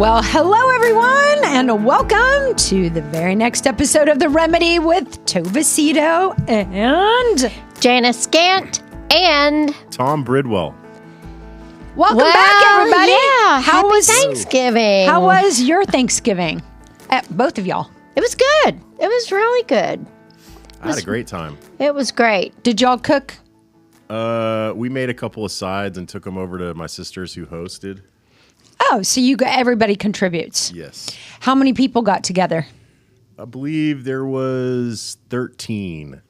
Well, hello, everyone, and welcome to the very next episode of The Remedy with Tova Sido and Janice Gaunt and Tom Bridwell. Welcome back, everybody. Yeah, How was Thanksgiving? How was your Thanksgiving? Both of y'all. It was good. It was really good. I had a great time. It was great. Did y'all cook? We made a couple of sides and took them over to my sisters who hosted. Oh, so everybody contributes. Yes. How many people got together? I believe there was 13.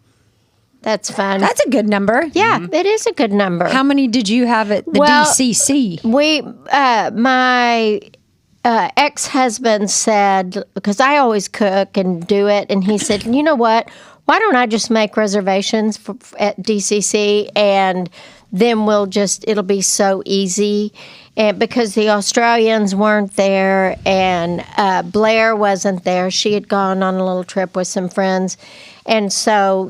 That's fun. That's a good number. Yeah, it is a good number. How many did you have at the DCC? My ex-husband said, because I always cook and do it, and he said, you know what? Why don't I just make reservations at DCC and then it'll be so easy. And because the Australians weren't there and Blair wasn't there, she had gone on a little trip with some friends. And so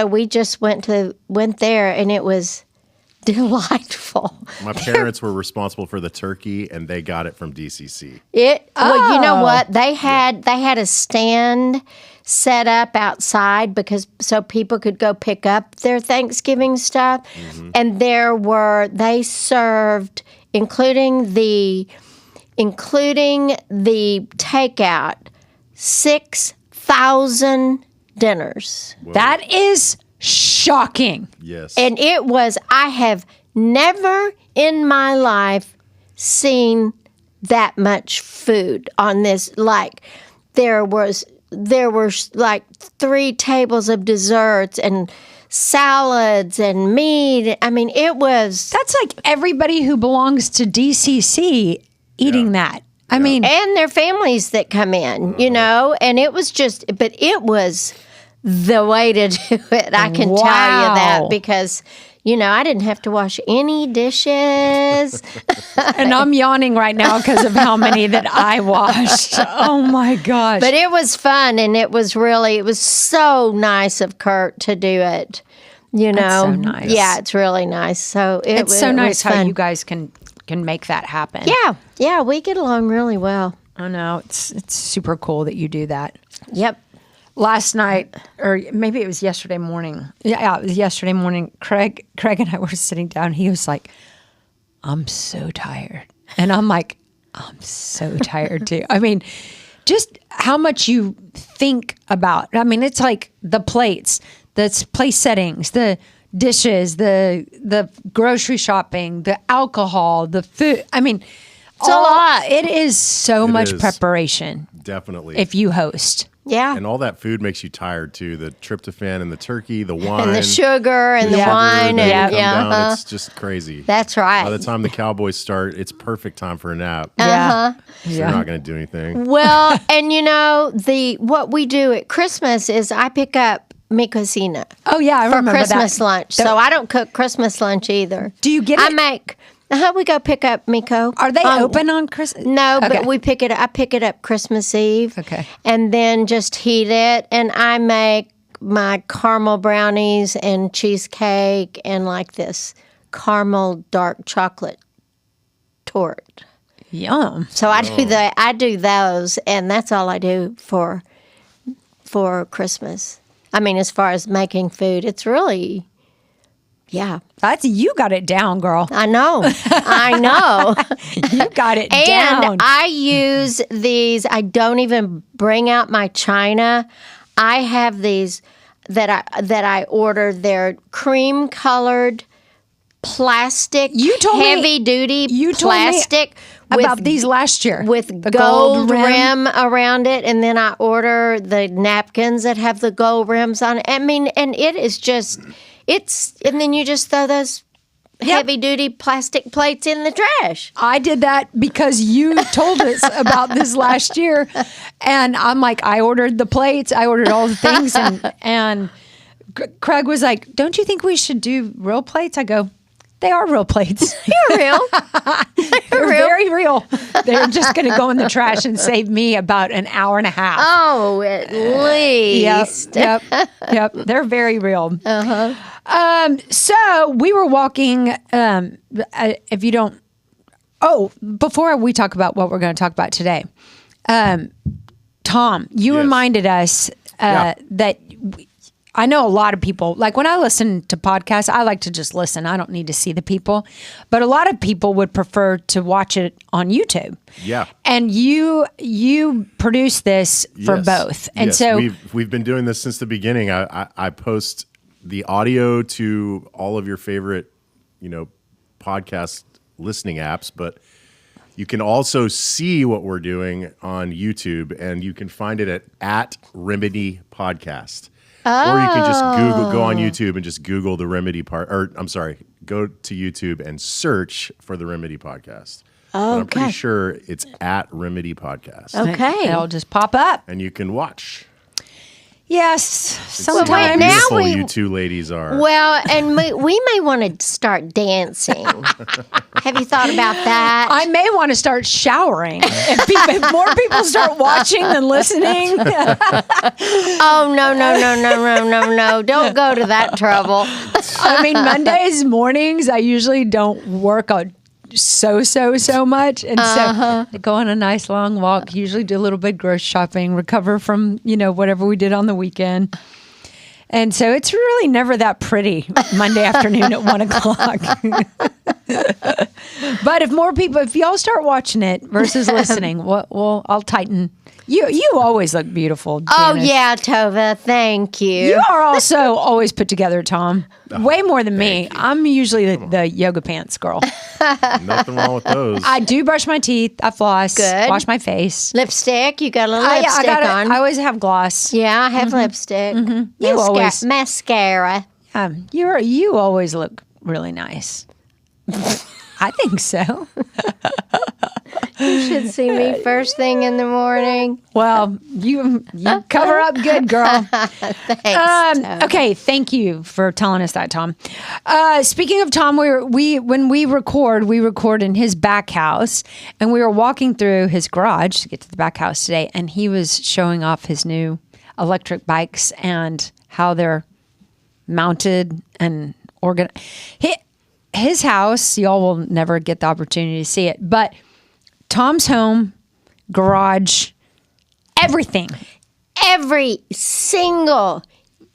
we just went there and it was delightful. My parents were responsible for the turkey and they got it from DCC. Well, you know what? They had a stand set up outside so people could go pick up their Thanksgiving stuff. Mm-hmm. And they served, including the takeout, 6,000 dinners. Whoa. That is shocking. Yes. And I have never in my life seen that much food on this. Like, there were like 3 tables of desserts and salads and meat. I mean, That's like everybody who belongs to DCC eating that. I mean, and their families that come in, you know, and it was the way to do it. I can tell you that because, you know, I didn't have to wash any dishes. And I'm yawning right now because of how many that I washed. Oh my gosh. But it was fun, and it was so nice of Kurt to do it. You know, that's so nice. Yeah, it's really nice. So it's so nice how you guys can make that happen. Yeah, we get along really well. I know it's super cool that you do that. Yep. Last night, or maybe it was yesterday morning. Yeah, it was yesterday morning. Craig and I were sitting down. He was like, "I'm so tired," and I'm like, "I'm so tired too." I mean, just how much you think about. I mean, it's like the plates, the place settings, the dishes, the grocery shopping, the alcohol, the food. I mean, it's a lot. It is so much preparation. Definitely. If you host. Yeah. And all that food makes you tired too. The tryptophan and the turkey, the wine. And the sugar and the wine. It's just crazy. That's right. By the time the Cowboys start, it's perfect time for a nap. Uh-huh. They're not going to do anything. Well, and you know, what we do at Christmas is I pick up mi cocina. Oh, yeah, I remember that. For Christmas lunch. So I don't cook Christmas lunch either. Do you get it? I make... we go pick up Miko. Are they open on Christmas? No, but we pick it up. I pick it up Christmas Eve. Okay. And then just heat it. And I make my caramel brownies and cheesecake and like this caramel dark chocolate torte. Yum. So I do that. I do those, and that's all I do for Christmas. I mean, as far as making food, it's really... Yeah. You got it down, girl. I know. You got it down. And I use these. I don't even bring out my china. I have these that I ordered. They're cream colored plastic. You told me heavy duty plastic. About these last year with the gold rim around it, and then I order the napkins that have the gold rims on it. I mean, and it is just. And then you just throw those heavy-duty plastic plates in the trash. I did that because you told us about this last year, and I'm like, I ordered the plates, I ordered all the things, and Craig was like, "Don't you think we should do real plates?" I go, They are real plates. They're real. They're very real. They're just going to go in the trash and save me about an hour and a half. Oh, at least. Yep. They're very real. So we were walking. If you don't before we talk about what we're going to talk about today, Tom, you Yes. reminded us that I know a lot of people, like when I listen to podcasts, I like to just listen. I don't need to see the people. But a lot of people would prefer to watch it on YouTube. Yeah. And you produce this for Yes. both. And Yes. so we've been doing this since the beginning. I post the audio to all of your favorite, podcast listening apps, but you can also see what we're doing on YouTube, and you can find it at Remedy Podcast. Or you can just go on YouTube and just Google the Remedy go to YouTube and search for the Remedy Podcast. But I'm pretty sure it's at Remedy Podcast. Okay. it'll just pop up. And you can watch. Yes. See how Sometimes. now beautiful we- you two ladies are. Well, and we may want to start dancing. Have you thought about that? I may want to start showering if more people start watching than listening. Oh, no. Don't go to that trouble. I mean, Mondays mornings, I usually don't work on so much. And so I go on a nice long walk, usually do a little bit grocery shopping, recover from, whatever we did on the weekend. And so it's really never that pretty Monday afternoon at 1:00. But if y'all start watching it versus listening, I'll tighten. You always look beautiful, Janice. Oh, yeah, Tova. Thank you. You are also always put together, Tom. Way more than me. I'm usually the yoga pants girl. Nothing wrong with those. I do brush my teeth. I floss. Good. Wash my face. Lipstick. You got a little lipstick on. I always have gloss. Yeah, I have lipstick. You always- Mascara. You always look really nice. I think so. You should see me first thing in the morning. Well, you cover up good, girl. Thanks. Tova. Okay, thank you for telling us that, Tom. Speaking of Tom, when we record in his back house, and we were walking through his garage to get to the back house today, and he was showing off his new electric bikes and how they're mounted and organized. His house, y'all will never get the opportunity to see it, but Tom's home, garage, everything Every single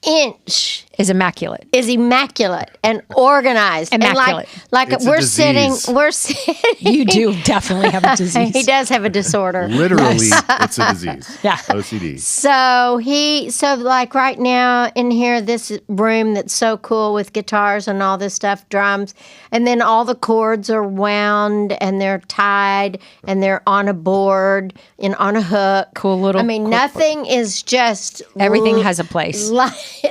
inch is immaculate. is immaculate and organized. Immaculate. And like It's a we're disease. sitting. You do definitely have a disease. He does have a disorder. Literally, it's a disease. Yeah. OCD. So like right now in here, this room that's so cool with guitars and all this stuff, drums, and then all the chords are wound and they're tied and they're on a board and on a hook. Cool little I mean, nothing is just Everything has a place.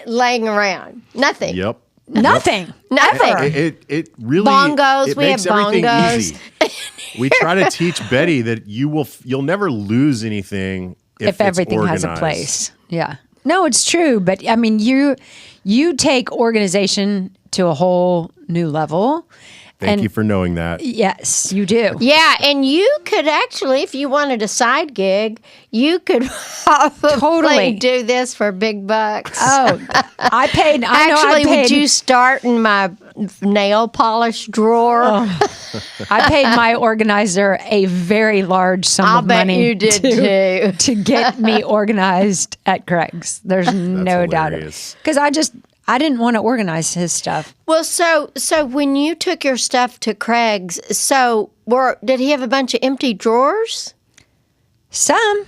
laying around. Nothing. Yep. Nothing. Nothing. Ever. It really Bongos, It we makes have everything bongos. easy. We try to teach Betty that you'll never lose anything if it's Everything has a organized. place. Yeah. No, it's true. But I mean, you take organization to a whole new level. Thank you for knowing that. Yes, you do. Yeah, and you could actually, if you wanted a side gig, you could probably Totally. do this for big bucks. Oh, I paid. Actually, I would you start in my nail polish drawer? I paid my organizer a very large sum I'll of bet money you did too. to get me organized at Craig's. There's no doubt of it. hilarious. Because I didn't want to organize his stuff. Well, so when you took your stuff to Craig's, did he have a bunch of empty drawers? Some.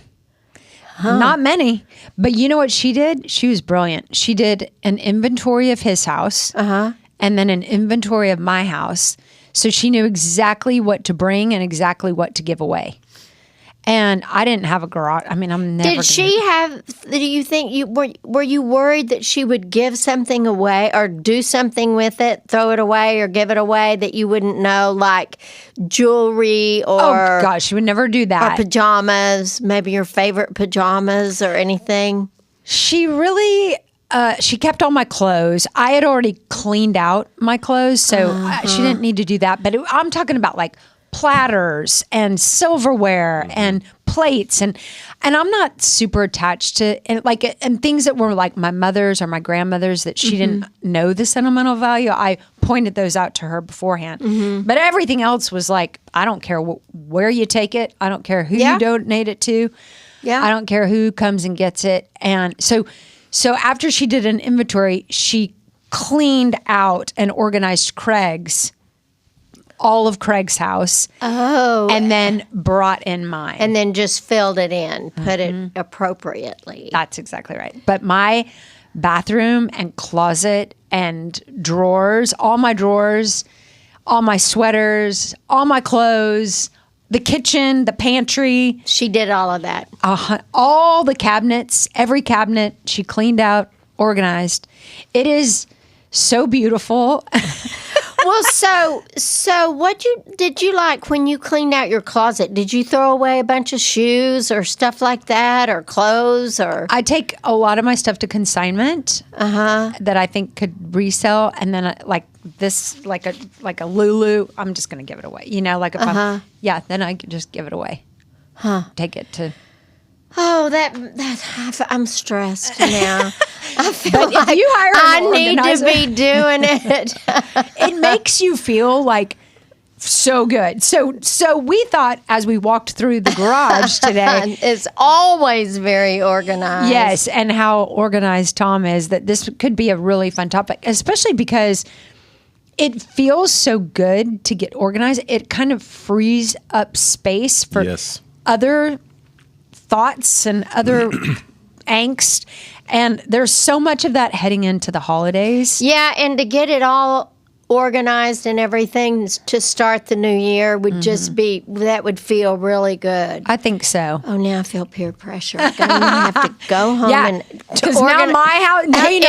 Not many. But you know what she did? She was brilliant. She did an inventory of his house and then an inventory of my house. So she knew exactly what to bring and exactly what to give away. And I didn't have a garage. I mean, I'm never. Did she have? Do you think were you worried that she would give something away or do something with it, throw it away or give it away that you wouldn't know, like jewelry or Oh gosh, she would never do or that. pajamas, maybe your favorite pajamas or anything? She really. She kept all my clothes. I had already cleaned out my clothes, so she didn't need to do that. But I'm talking about like platters and silverware and plates and I'm not super attached to and things that were like my mother's or my grandmother's that she didn't know the sentimental value. I pointed those out to her beforehand. But everything else was like, I don't care where you take it. I don't care who you donate it to. Yeah. I don't care who comes and gets it. And so after she did an inventory, she cleaned out and organized all of Craig's house. Oh. And then brought in mine. And then just filled it in, put it appropriately. That's exactly right. But my bathroom and closet and drawers, all my sweaters, all my clothes, the kitchen, the pantry. She did all of that. All the cabinets, every cabinet she cleaned out, organized. It is so beautiful. Well, so what did you like when you cleaned out your closet? Did you throw away a bunch of shoes or stuff like that, or clothes, or? I take a lot of my stuff to consignment that I think could resell, and then like a Lulu, I'm just going to give it away. You know, like if then I could just give it away. Take it to. Oh, I'm stressed now. I feel but like if you hire an I need organizer, to be doing it. It makes you feel like so good. So we thought as we walked through the garage today, it's always very organized. Yes, and how organized Tom is, that this could be a really fun topic, especially because it feels so good to get organized. It kind of frees up space for other thoughts and other angst. And there's so much of that heading into the holidays. Yeah, and to get it all organized and everything to start the new year would just be, that would feel really good. I think so. Oh, now I feel peer pressure. I'm going to have to go home and because now my house,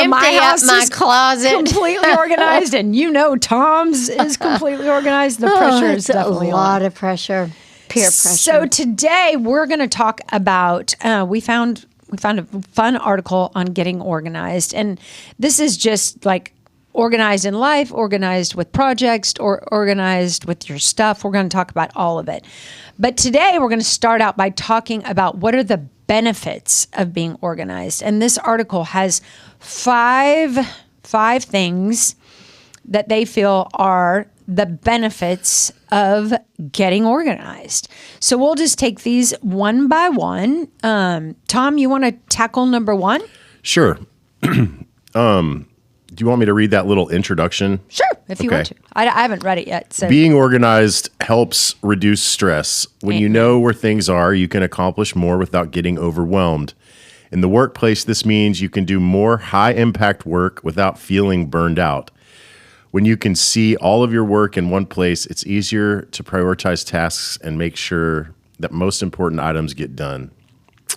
my house my is closet completely organized, and Tom's is completely organized. The pressure is definitely a lot of pressure, peer pressure. So today we're going to talk about. We found a fun article on getting organized, and this is just like organized in life, organized with projects, or organized with your stuff. We're going to talk about all of it. But today we're going to start out by talking about what are the benefits of being organized. And this article has five things that they feel are the benefits of getting organized. So we'll just take these one by one. Tom, you want to tackle number one? Sure. Do you want me to read that little introduction? Sure, if you want to. I haven't read it yet. So. Being organized helps reduce stress. When you know where things are, you can accomplish more without getting overwhelmed. In the workplace, this means you can do more high-impact work without feeling burned out. When you can see all of your work in one place, it's easier to prioritize tasks and make sure that most important items get done.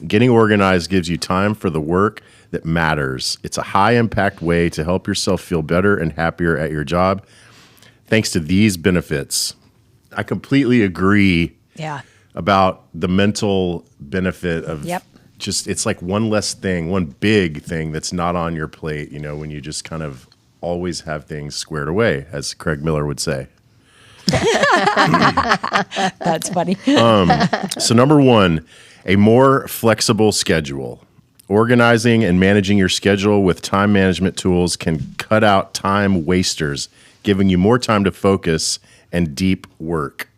Getting organized gives you time for the work that matters. It's a high-impact way to help yourself feel better and happier at your job. Thanks to these benefits, I completely agree about the mental benefit of just, it's like one less thing, one big thing that's not on your plate, when you just kind of always have things squared away, as Craig Miller would say. That's funny. So number one, a more flexible schedule. Organizing and managing your schedule with time management tools can cut out time wasters, giving you more time to focus and deep work.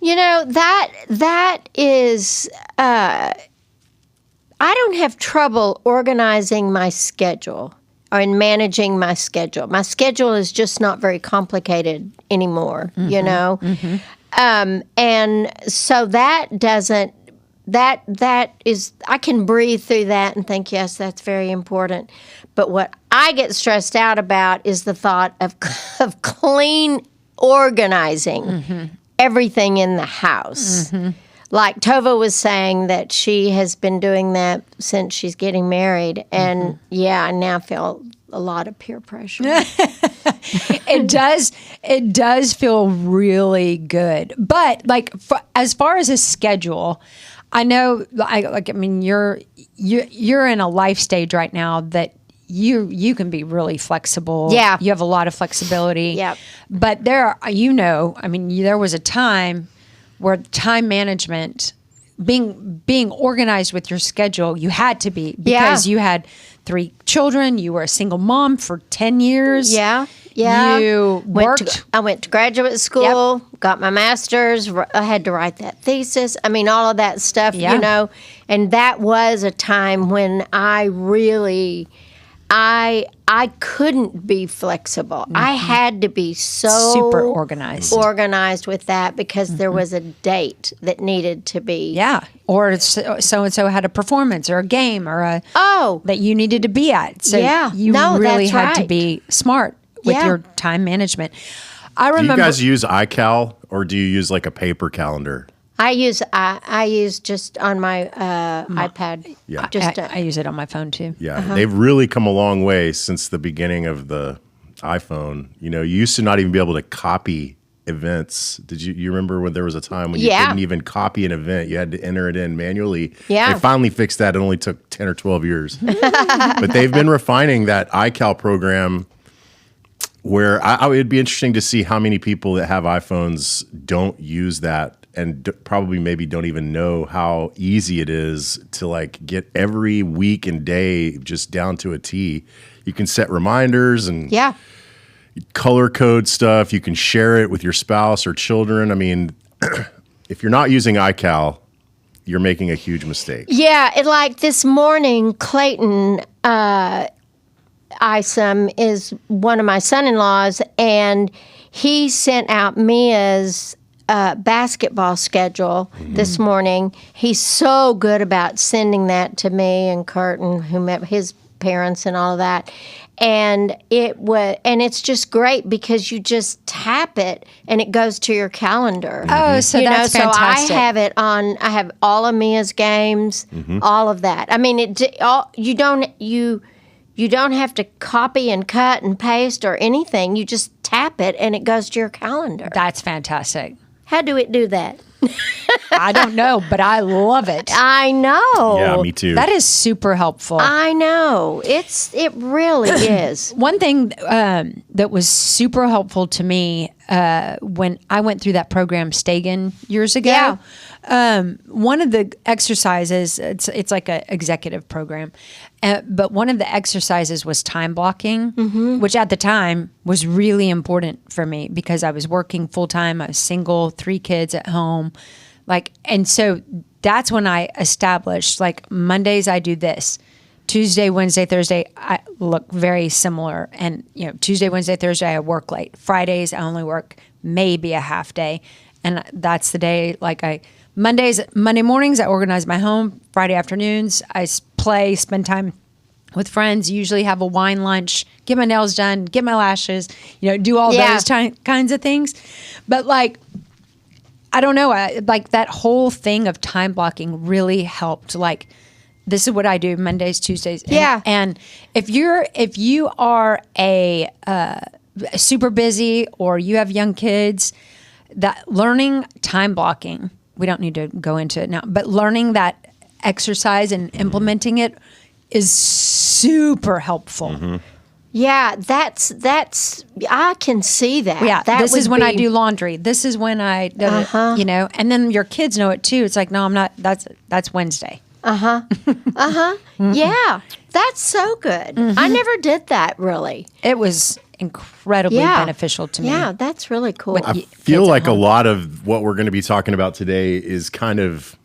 That is, I don't have trouble organizing my schedule or in managing my schedule. My schedule is just not very complicated anymore, and so that doesn't, that is, I can breathe through that and think, yes, that's very important. But what I get stressed out about is the thought of clean organizing everything in the house. Like Tova was saying that she has been doing that since she's getting married. And I now feel a lot of peer pressure. It does feel really good. But as far as a schedule, I know, you're in a life stage right now that you can be really flexible. Yeah. You have a lot of flexibility. Yep. But there was a time where time management being organized with your schedule. You had to be, because you had 3 children. You were a single mom for 10 years. Yeah. You worked. I went to graduate school, got my master's. I had to write that thesis. I mean, all of that stuff, you know. And that was a time when I really, I couldn't be flexible. I had to be so super organized with that, because there was a date that needed to be. Yeah. Or so and so had a performance or a game or that you needed to be at. So you really had to be smart with your time management. I remember. Do you guys use iCal, or do you use like a paper calendar? I use just on my iPad. Yeah. I use it on my phone too. Yeah, they've really come a long way since the beginning of the iPhone. You know, you used to not even be able to copy events. You remember when there was a time when you couldn't even copy an event? You had to enter it in manually. Yeah. They finally fixed that. It only took 10 or 12 years. But they've been refining that iCal program, where it'd be interesting to see how many people that have iPhones don't use that, and probably maybe don't even know how easy it is to like get every week and day just down to a T. You can set reminders and color code stuff. You can share it with your spouse or children. I mean, if you're not using iCal, you're making a huge mistake. Yeah, like this morning, Clayton Isom is one of my son-in-laws, and he sent out Mia's basketball schedule this morning. He's so good about sending that to me and Kurt and whomever, his parents and all of that. And it's just great because you just tap it and it goes to your calendar. Oh, so that's fantastic. So I have it on. I have all of Mia's games, all of that. I mean, you don't have to copy and cut and paste or anything. You just tap it and it goes to your calendar. That's fantastic. How do it do that? I don't know, but I love it. I know. Yeah, me too. That is super helpful. I know. It really is. One thing that was super helpful to me when I went through that program Stagen years ago, one of the exercises, it's like an executive program, but one of the exercises was time blocking, which at the time was really important for me because I was working full time. I was single, 3 kids at home. And so that's when I established, like, Mondays I do this. Tuesday, Wednesday, Thursday, I look very similar. And, Tuesday, Wednesday, Thursday, I work late. Fridays, I only work maybe a half day. And that's the day, Monday mornings, I organize my home. Friday afternoons, I play, spend time with friends, usually have a wine lunch, get my nails done, get my lashes, do all those kinds of things. But, I don't know, that whole thing of time blocking really helped. This is what I do Mondays, Tuesdays. And if you are a super busy or you have young kids, that learning time blocking, we don't need to go into it now, but learning that exercise and implementing it is super helpful. Yeah, that's. I can see that. Yeah, this is when I do laundry. This is when I, and then your kids know it too. It's like, no, I'm not. That's Wednesday. Yeah, that's so good. I never did that really. It was incredibly beneficial to me. Yeah, that's really cool. I feel like a lot of what we're going to be talking about today is kind of.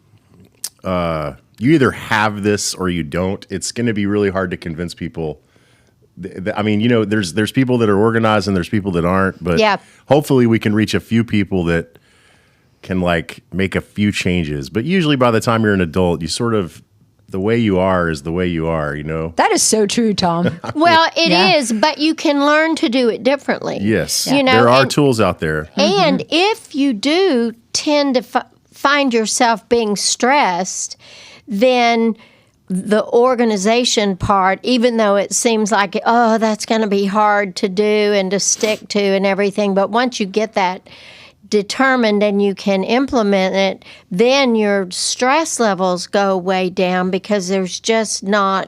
You either have this or you don't. It's going to be really hard to convince people. I mean, there's people that are organized and there's people that aren't, but hopefully we can reach a few people that can make a few changes. But usually by the time you're an adult, you sort of, the way you are is the way you are, That is so true, Tom. Well, it is, but you can learn to do it differently. Yes. There are tools out there. And if you do tend to find yourself being stressed, then the organization part, even though it seems like, that's going to be hard to do and to stick to and everything, but once you get that determined and you can implement it, then your stress levels go way down because there's just no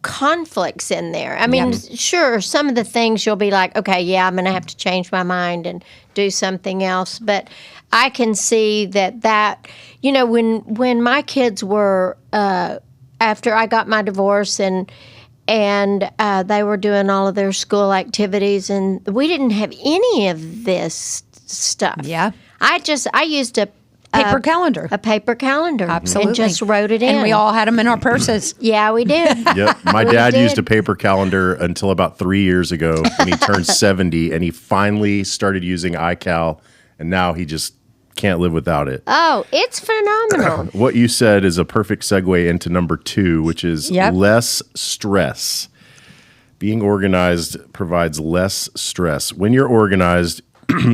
conflicts in there. I mean, sure, some of the things you'll be like, okay, I'm going to have to change my mind and do something else. But I can see that when my kids were after I got my divorce and they were doing all of their school activities, and we didn't have any of this stuff. Yeah. I used a Paper calendar. a paper calendar, Absolutely. and just wrote it in. And we all had them in our purses. Yeah, we did. Yep. My We dad did. used a paper calendar until about 3 years ago when he turned 70, and he finally started using iCal, and now he just can't live without it. Oh, it's phenomenal. What you said is a perfect segue into number 2, which is Yep. less stress. Being organized provides less stress. When you're organized,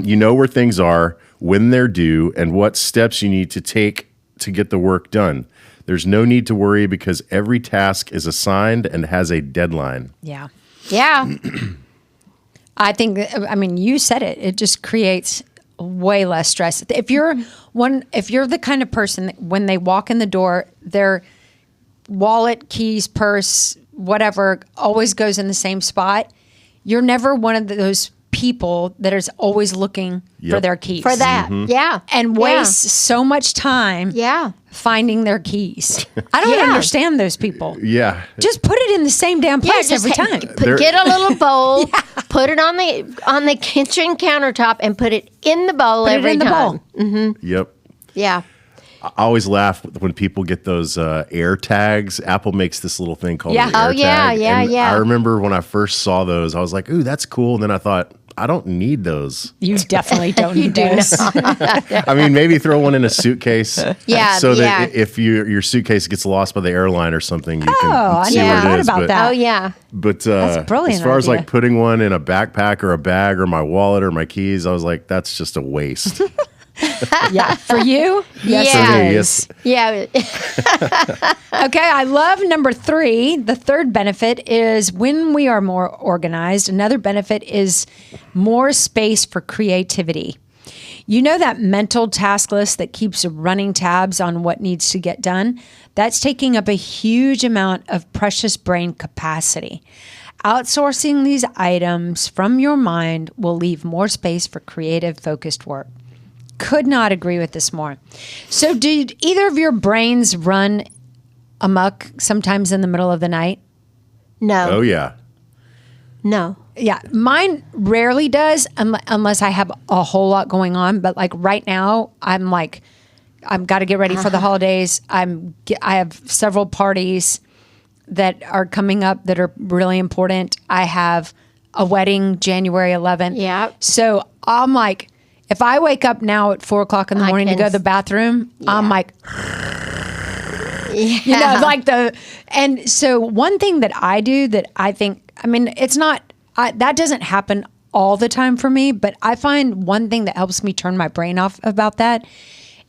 you know where things are, when they're due, and what steps you need to take to get the work done. There's no need to worry because every task is assigned and has a deadline. Yeah. Yeah. I think, you said it. It just creates way less stress. If you're the kind of person that when they walk in the door, their wallet, keys, purse, whatever, always goes in the same spot, you're never one of those people that is always looking for Yep. their keys. For that. Yeah. And waste so much time Yeah. finding their keys. I don't Yeah. understand those people. Yeah. Just put it in the same damn place every time. Get a little bowl, put it on the kitchen countertop, and put it in the bowl Put it every in the time. bowl. Yep. Yeah. I always laugh when people get those air tags. Apple makes this little thing called Yeah. an air Oh, yeah, tag. yeah, and yeah. I remember when I first saw those, I was like, ooh, that's cool. And then I thought, I don't need those. You definitely don't You need do those. I mean, maybe throw one in a suitcase. Yeah, So that yeah. if your suitcase gets lost by the airline or something, you I can see never where thought it is. about but, that. Oh, yeah. But That's a brilliant as far as idea. like putting one in a backpack or a bag or my wallet or my keys, I was like, that's just a waste. Yeah. For you? Yes, Yeah. it For me, is. Yeah. Okay, I love number 3. The third benefit is when we are more organized, another benefit is more space for creativity. You know that mental task list that keeps running tabs on what needs to get done? That's taking up a huge amount of precious brain capacity. Outsourcing these items from your mind will leave more space for creative, focused work. Could not agree with this more. So, did either of your brains run amok sometimes in the middle of the night? No. Oh, yeah. No. Yeah, mine rarely does unless I have a whole lot going on. But like right now, I'm like, I've got to get ready for the holidays. I have several parties that are coming up that are really important. I have a wedding January 11th. Yeah. So I'm like, if I wake up now at 4 o'clock in the morning to go to the bathroom, I'm like, you know, like and so one thing that I do that I think, it's not, that doesn't happen all the time for me, but I find one thing that helps me turn my brain off about that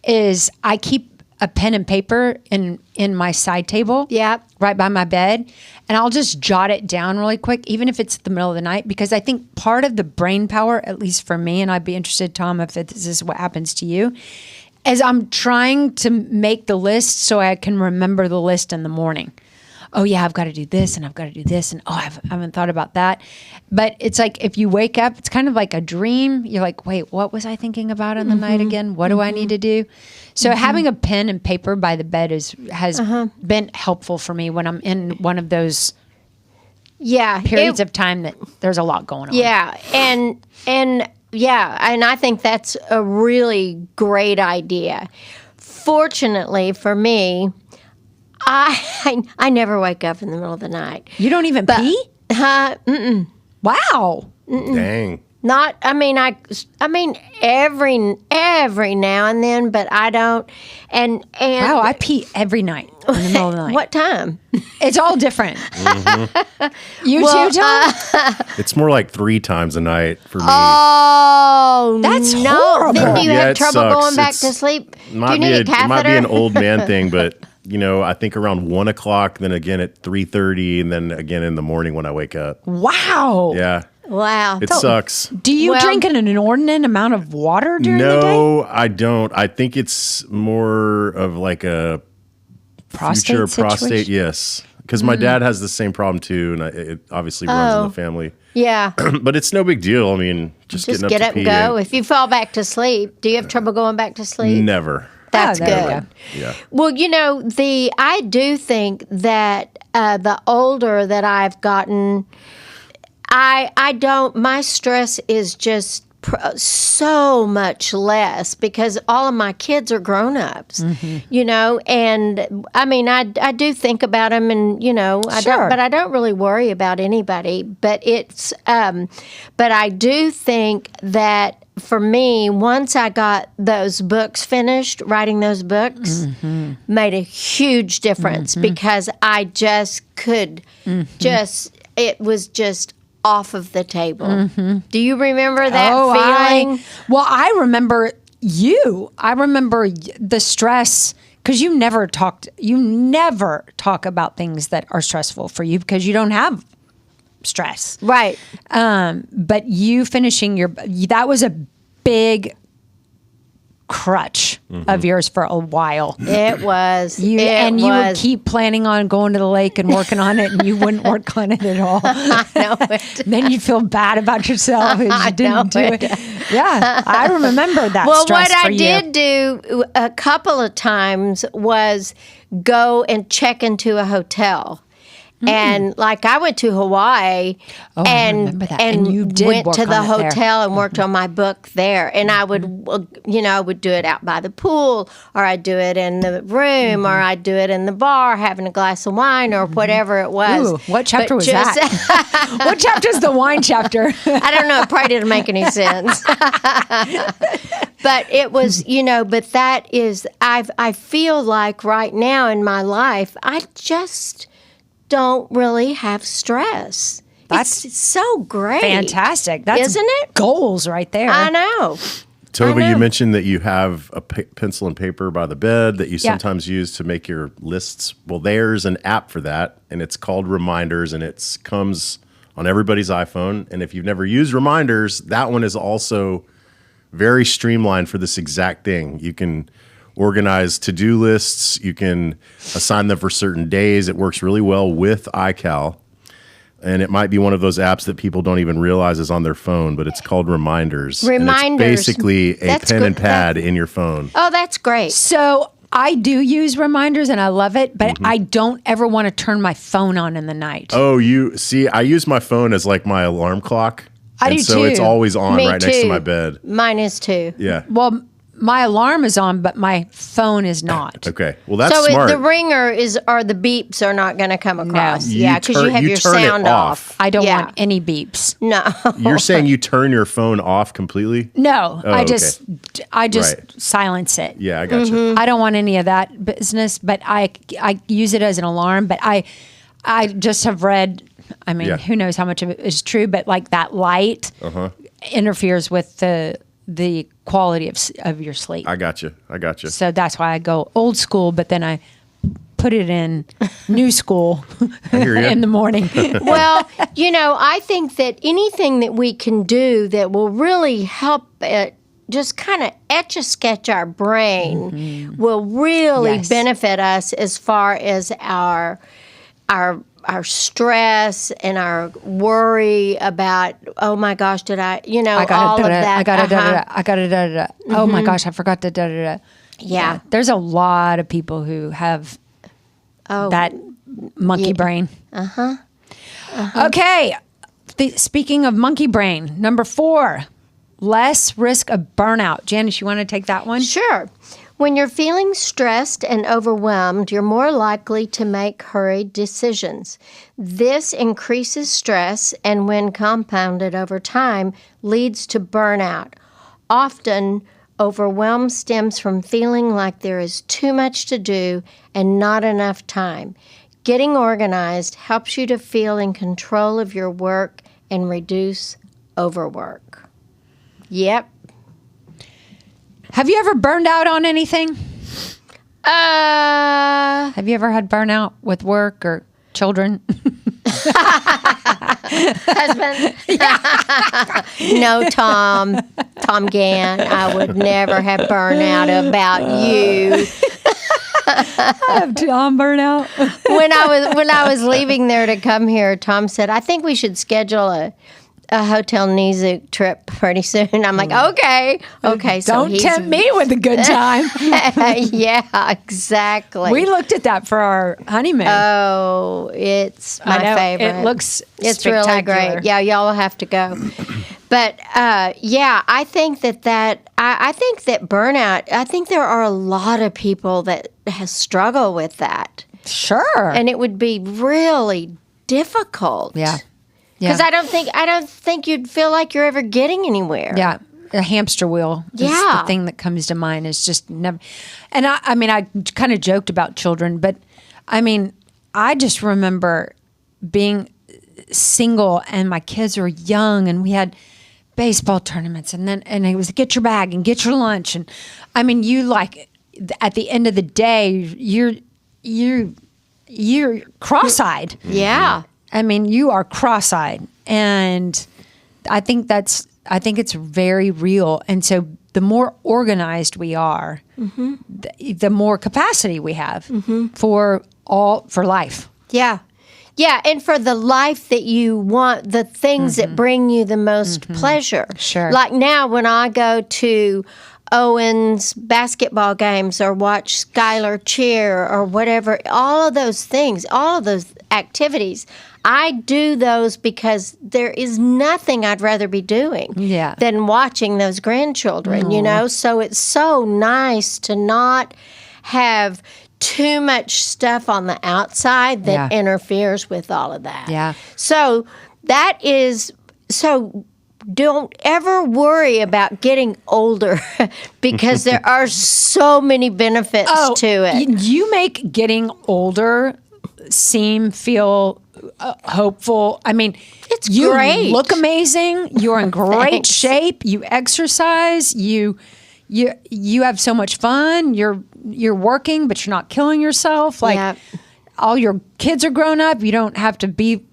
is I keep a pen and paper in my side table. Yep. Right by my bed. And I'll just jot it down really quick, even if it's the middle of the night, because I think part of the brain power, at least for me, and I'd be interested, Tom, if this is what happens to you, is I'm trying to make the list so I can remember the list in the morning. Oh yeah, I've got to do this and I've got to do this. And I haven't thought about that. But it's like, if you wake up, it's kind of like a dream. You're like, wait, what was I thinking about in the night again? What do I need to do? So having a pen and paper by the bed has been helpful for me when I'm in one of those periods of time that there's a lot going on. Yeah, and I think that's a really great idea. Fortunately for me, I never wake up in the middle of the night. You don't even pee? Wow. Dang. Not, I mean, every now and then, but I don't. And Wow, I pee every night in the middle of the night. What time? It's all different. You too, Tom? It's more like 3 times a night for me. Oh, That's no. horrible. Then do you Yeah, have it trouble sucks. going back It's- to sleep? Do Might you be need a it might be catheter? an old man thing, but I think around 1 o'clock, then again at 3:30, and then again in the morning when I wake up. Wow. Yeah, Wow. it sucks. Do you Well- drink an inordinate amount of water during the day? No, I don't. I think it's more of like a Prostate future situation? prostate. Yes, because my dad has the same problem too, and it obviously runs in the family. Yeah. But it's no big deal. I mean, just getting up get to up pee. and go. If you fall back to sleep, do you have trouble going back to sleep? Never. That's there you good. go. Yeah. Well, I do think that the older that I've gotten, my stress is just so much less because all of my kids are grown-ups, and I mean, I do think about them, and I don't really worry about anybody, but but I do think that for me, once I got those books finished, writing those books made a huge difference because I just could it was just off of the table. Do you remember that feeling? I remember you. I remember the stress because you never talk about things that are stressful for you because you don't have stress. Right. But you finishing that was a big crutch of yours for a while. It was. You would keep planning on going to the lake and working on it, and you wouldn't work on it at all. I know it. Then you'd feel bad about yourself if you didn't do it. Yeah, I remember that. Well, stress what for I you. did do a couple of times was go and check into a hotel. And like I went to Hawaii I remember that. And you did went work to the on it there. hotel and worked on my book there. And I would, I would do it out by the pool, or I'd do it in the room, or I'd do it in the bar having a glass of wine or whatever it was. Ooh, what chapter But was that? What chapter is the wine chapter? I don't know. It probably didn't make any sense. But it was, but that is, I feel like right now in my life, I just don't really have stress. That's it's so great. Fantastic. That's Isn't it? Goals right there. I know. Tova, you mentioned that you have a pencil and paper by the bed that you sometimes use to make your lists. Well, there's an app for that, and it's called Reminders, and it comes on everybody's iPhone. And if you've never used Reminders, that one is also very streamlined for this exact thing. You can organize to-do lists. You can assign them for certain days. It works really well with iCal. And it might be one of those apps that people don't even realize is on their phone, but it's called Reminders. Reminders. And it's basically a pen and pad in your phone. Oh, that's great. So I do use Reminders and I love it, but I don't ever want to turn my phone on in the night. Oh, you see, I use my phone as like my alarm clock. I do so too. it's always on Me right next to too. my bed. Mine is too. Yeah. Well, my alarm is on, but my phone is not. Okay. Well, that's So smart. the ringer or the beeps are not going to come across. You Yeah, because you have your turn it sound off. I don't Yeah. want any beeps. No. You're saying you turn your phone off completely? No, Oh, I okay. just Right. silence it. Yeah, I got you. I don't want any of that business, but I use it as an alarm. But I just have read. I mean, Yeah. who knows how much of it is true? But like that light interferes with the quality of your sleep. I got you. So that's why I go old school, but then I put it in new school hear ya. in the morning. Well, I think that anything that we can do that will really help it just kind of etch-a-sketch our brain will really Yes. benefit us as far as our stress and our worry about, oh my gosh, did I all of that. I got it. Oh my gosh, I forgot to da da da. Yeah. There's a lot of people who have that monkey brain. Okay. Speaking of monkey brain, number 4, less risk of burnout. Janice, you want to take that one? Sure. When you're feeling stressed and overwhelmed, you're more likely to make hurried decisions. This increases stress and, when compounded over time, leads to burnout. Often, overwhelm stems from feeling like there is too much to do and not enough time. Getting organized helps you to feel in control of your work and reduce overwork. Yep. Have you ever burned out on anything? Have you ever had burnout with work or children? Husband? No, Tom Gaunt, I would never have burnout about you. I have Tom burnout. when I was leaving there to come here, Tom said, "I think we should schedule a hotel music trip pretty soon." I'm like, okay. So Don't tempt me with a good time. Yeah, exactly. We looked at that for our honeymoon. Oh, it's my favorite. It looks it's really great. Yeah, y'all will have to go. But I think I think that burnout. I think there are a lot of people that struggle with that. Sure. And it would be really difficult. Yeah. Because I don't think you'd feel like you're ever getting anywhere. Yeah. A hamster wheel is the thing that comes to mind is just never. And I kind of joked about children, but I mean, I just remember being single and my kids were young and we had baseball tournaments and it was get your bag and get your lunch. And I mean, you like at the end of the day, you're cross-eyed. Yeah. I mean, you are cross-eyed, and I think it's very real. And so, the more organized we are, the more capacity we have for life. Yeah, yeah, and for the life that you want, the things that bring you the most pleasure. Sure. Like now, when I go to Owen's basketball games or watch Skylar cheer or whatever, all of those things, all of those activities, I do those because there is nothing I'd rather be doing than watching those grandchildren, you know? So it's so nice to not have too much stuff on the outside that interferes with all of that. Yeah. So don't ever worry about getting older because there are so many benefits to it. You make getting older feel hopeful. I mean, it's you great. Look amazing. You're in great shape. You exercise. You have so much fun. You're working, but you're not killing yourself. Like all your kids are grown up. You don't have to be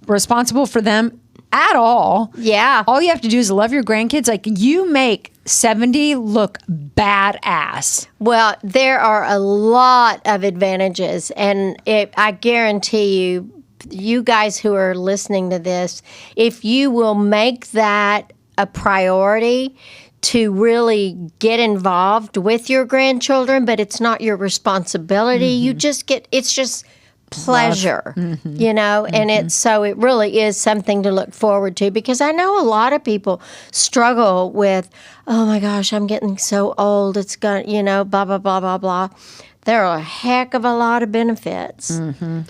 responsible for them at all. Yeah. All you have to do is love your grandkids. Like you make 70 look badass. Well, there are a lot of advantages, and I guarantee you guys who are listening to this, if you will make that a priority to really get involved with your grandchildren, but it's not your responsibility, you just it's just pleasure, you know, and it really is something to look forward to, because I know a lot of people struggle with, oh my gosh, I'm getting so old, it's gonna, you know, blah, blah, blah, blah, blah. There are a heck of a lot of benefits.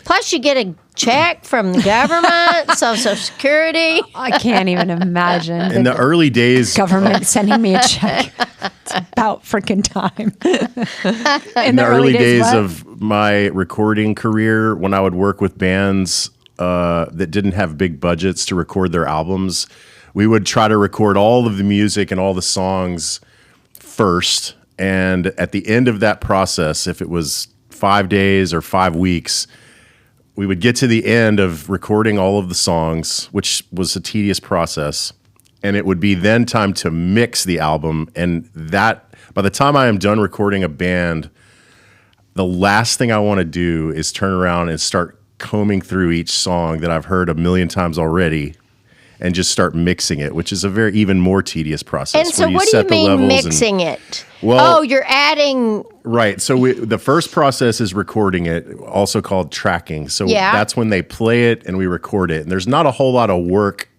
Plus you get a check from the government, Social Security. I can't even imagine. In the early days, government sending me a check. It's about freaking time. In the early days of my recording career, when I would work with bands that didn't have big budgets to record their albums, we would try to record all of the music and all the songs first. And at the end of that process, if it was 5 days or 5 weeks, we would get to the end of recording all of the songs, which was a tedious process. And it would be then time to mix the album. And that, by the time I am done recording a band, the last thing I want to do is turn around and start combing through each song that I've heard a million times already and just start mixing it, which is a very even more tedious process. And so what do you mean mixing it? Well, you're adding... Right. So the first process is recording it, also called tracking. So that's when they play it and we record it. And there's not a whole lot of work.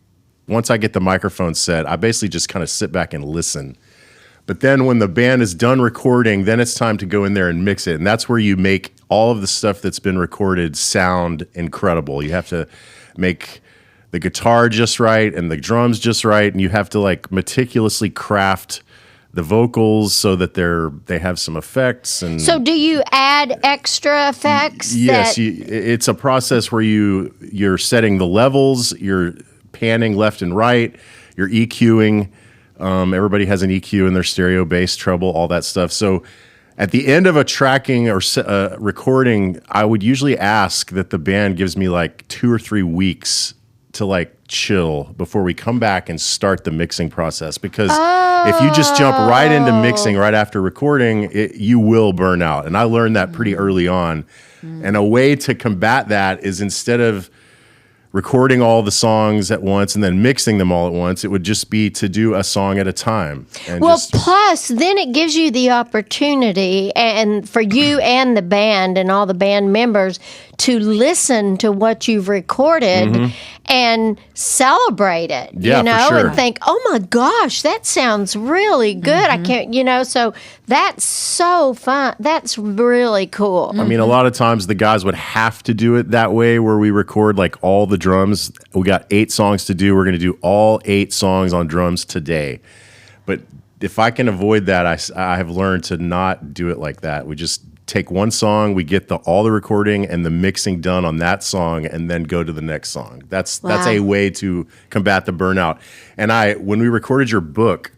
Once I get the microphone set, I basically just kind of sit back and listen. But then when the band is done recording, then it's time to go in there and mix it. And that's where you make all of the stuff that's been recorded sound incredible. You have to make the guitar just right and the drums just right. And you have to like meticulously craft the vocals so that they have some effects. And so do you add extra effects? Yes, it's a process where you're setting the levels, you're panning left and right, you're EQing. Everybody has an EQ in their stereo, bass, treble, all that stuff. So at the end of a tracking or recording, I would usually ask that the band gives me like 2 or 3 weeks to like chill before we come back and start the mixing process, because if you just jump right into mixing right after recording, you will burn out. And I learned that pretty early on. And a way to combat that is, instead of recording all the songs at once and then mixing them all at once, it would just be to do a song at a time. And plus, then it gives you the opportunity, and for you and the band and all the band members, to listen to what you've recorded and celebrate it, Yeah, for sure. and think, oh my gosh, that sounds really good. I can't, so that's so fun. That's really cool. I mean, a lot of times the guys would have to do it that way, where we record like all the drums. We got 8 songs to do. We're going to do all 8 songs on drums today. But if I can avoid that, I have learned to not do it like that. We just take one song, we get all the recording and the mixing done on that song, and then go to the next song. That's a way to combat the burnout. And when we recorded your book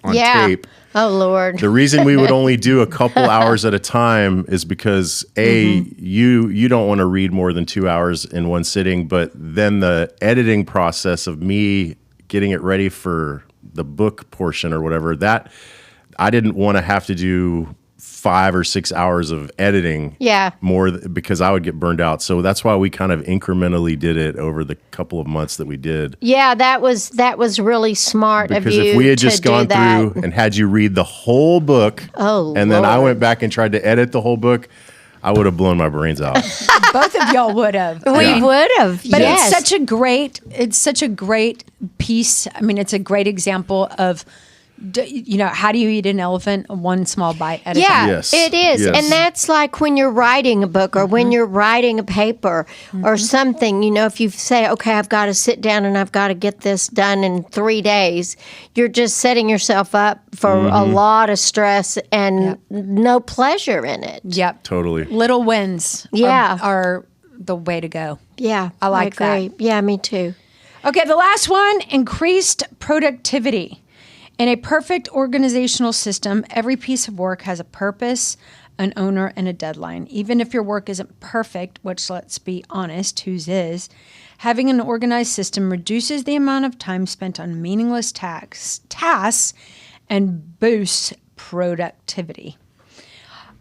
on tape, oh Lord, the reason we would only do a couple hours at a time is because you don't want to read more than 2 hours in one sitting, but then the editing process of me getting it ready for the book portion or whatever, that I didn't want to have to do 5 or 6 hours of editing more, because I would get burned out. So that's why we kind of incrementally did it over the couple of months that we did. Yeah, that was really smart of you. Because if we had just gone through and had you read the whole book, and then I went back and tried to edit the whole book, I would have blown my brains out. Both of y'all would have. We would have. But yes. it's such a great piece. I mean, it's a great example of, how do you eat an elephant? One small bite at a time. Yes. It is. Yes. And that's like when you're writing a book or when you're writing a paper or something, if you say, okay, I've got to sit down and I've got to get this done in 3 days, you're just setting yourself up for a lot of stress and no pleasure in it. Yep. Totally. Little wins are the way to go. Yeah. I like agree. that. Yeah, me too. Okay, the last one, increased productivity. In a perfect organizational system, every piece of work has a purpose, an owner, and a deadline. Even if your work isn't perfect, which, let's be honest, whose is, having an organized system reduces the amount of time spent on meaningless tasks and boosts productivity.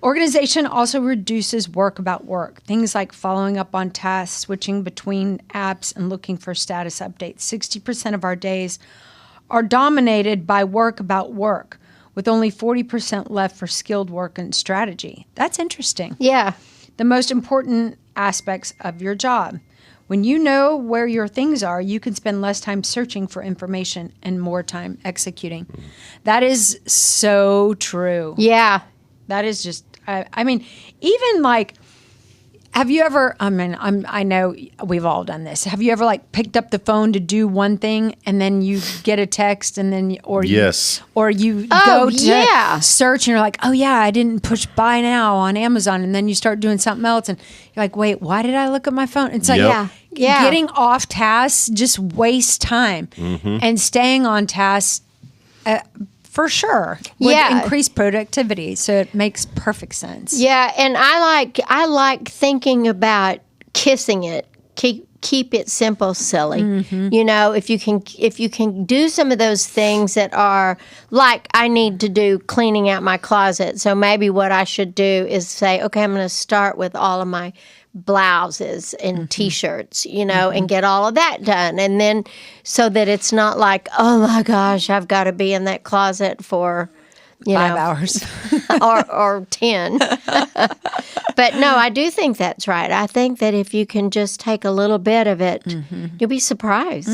Organization also reduces work about work. Things like following up on tasks, switching between apps, and looking for status updates. 60% of our days are dominated by work about work, with only 40% left for skilled work and strategy. That's interesting. Yeah. The most important aspects of your job. When you know where your things are, you can spend less time searching for information and more time executing. That is so true. Yeah. That is just, I mean, even like, have you ever, I know we've all done this. Have you ever like picked up the phone to do one thing and then you get a text and then, Yes. you go to search and you're like, oh yeah, I didn't push buy now on Amazon. And then you start doing something else and you're like, wait, why did I look at my phone? It's like, getting off tasks just wastes time, and staying on tasks, for sure, would increase productivity. So it makes perfect sense. Yeah, and I like thinking about kissing it. Keep it simple, silly. If you can do some of those things that are like I need to do cleaning out my closet. So maybe what I should do is say, okay, I'm going to start with all of my blouses and T-shirts, and get all of that done. And then so that it's not like, oh my gosh, I've got to be in that closet for 5 hours or 10. But no, I do think that's right. I think that if you can just take a little bit of it, you'll be surprised.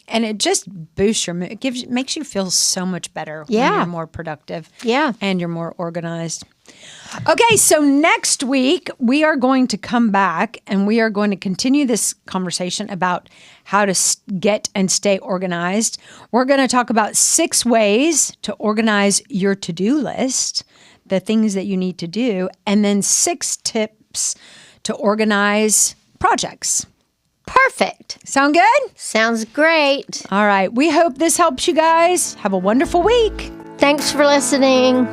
And it just boosts your mood. It makes you feel so much better when you're more productive. Yeah. And you're more organized. Okay, so next week we are going to come back and we are going to continue this conversation about how to get and stay organized. We're going to talk about 6 ways to organize your to-do list, the things that you need to do, and then 6 tips to organize projects. Perfect. Sound good? Sounds great. All right. We hope this helps you guys. Have a wonderful week. Thanks for listening.